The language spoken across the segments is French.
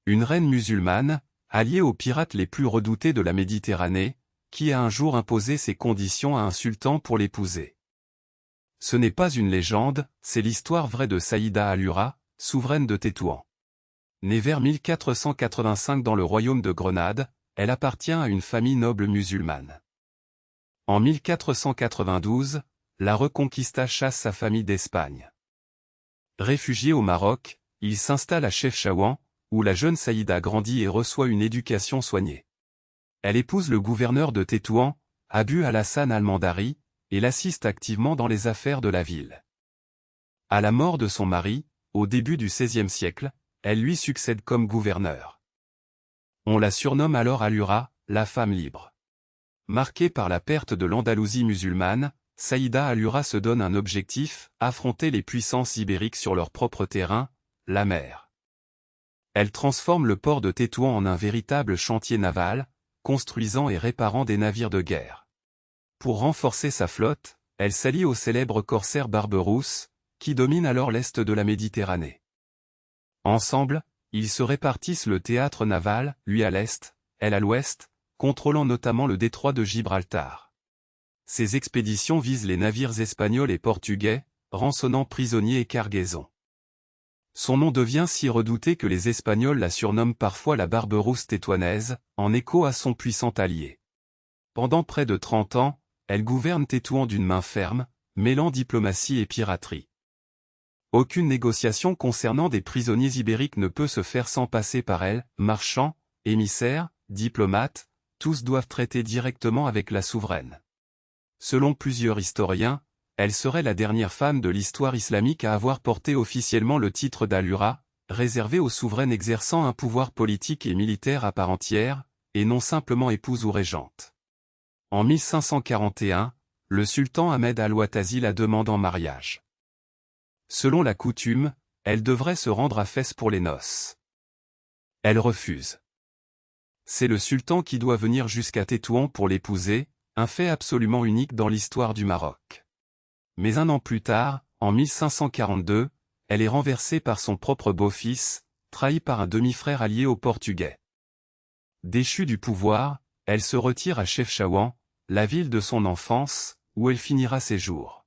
Une reine musulmane, alliée aux pirates les plus redoutés de la Méditerranée, qui a un jour imposé ses conditions à un sultan pour l'épouser. Ce n'est pas une légende, c'est l'histoire vraie de Saïda Allura, souveraine de Tétouan. Née vers 1485 dans le royaume de Grenade, elle appartient à une famille noble musulmane. En 1492, la Reconquista chasse sa famille d'Espagne. Réfugiée au Maroc, il s'installe à Chefchaouen, où la jeune Saïda grandit et reçoit une éducation soignée. Elle épouse le gouverneur de Tétouan, Abu al-Hassan al-Mandari, et l'assiste activement dans les affaires de la ville. À la mort de son mari, au début du XVIe siècle, elle lui succède comme gouverneur. On la surnomme alors Allura, la femme libre. Marquée par la perte de l'Andalousie musulmane, Saïda Allura se donne un objectif, affronter les puissances ibériques sur leur propre terrain, la mer. Elle transforme le port de Tétouan en un véritable chantier naval, construisant et réparant des navires de guerre. Pour renforcer sa flotte, elle s'allie au célèbre corsaire Barberousse, qui domine alors l'est de la Méditerranée. Ensemble, ils se répartissent le théâtre naval, lui à l'est, elle à l'ouest, contrôlant notamment le détroit de Gibraltar. Ces expéditions visent les navires espagnols et portugais, rançonnant prisonniers et cargaisons. Son nom devient si redouté que les Espagnols la surnomment parfois la Barberousse tétouanaise, en écho à son puissant allié. Pendant près de 30 ans, elle gouverne Tétouan d'une main ferme, mêlant diplomatie et piraterie. Aucune négociation concernant des prisonniers ibériques ne peut se faire sans passer par elle, marchands, émissaires, diplomates, tous doivent traiter directement avec la souveraine. Selon plusieurs historiens, elle serait la dernière femme de l'histoire islamique à avoir porté officiellement le titre d'Allura, réservé aux souveraines exerçant un pouvoir politique et militaire à part entière, et non simplement épouse ou régente. En 1541, le sultan Ahmed al-Ouattazi la demande en mariage. Selon la coutume, elle devrait se rendre à Fès pour les noces. Elle refuse. C'est le sultan qui doit venir jusqu'à Tétouan pour l'épouser, un fait absolument unique dans l'histoire du Maroc. Mais un an plus tard, en 1542, elle est renversée par son propre beau-fils, trahi par un demi-frère allié aux Portugais. Déchue du pouvoir, elle se retire à Chefchaouen, la ville de son enfance, où elle finira ses jours.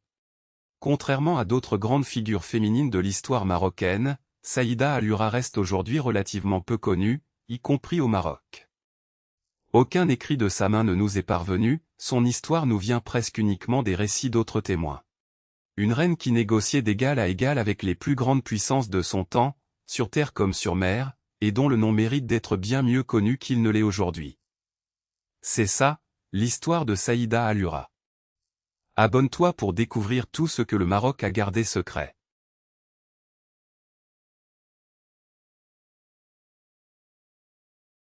Contrairement à d'autres grandes figures féminines de l'histoire marocaine, Saïda Allura reste aujourd'hui relativement peu connue, y compris au Maroc. Aucun écrit de sa main ne nous est parvenu, son histoire nous vient presque uniquement des récits d'autres témoins. Une reine qui négociait d'égal à égal avec les plus grandes puissances de son temps, sur terre comme sur mer, et dont le nom mérite d'être bien mieux connu qu'il ne l'est aujourd'hui. C'est ça, l'histoire de Saïda Allura. Abonne-toi pour découvrir tout ce que le Maroc a gardé secret.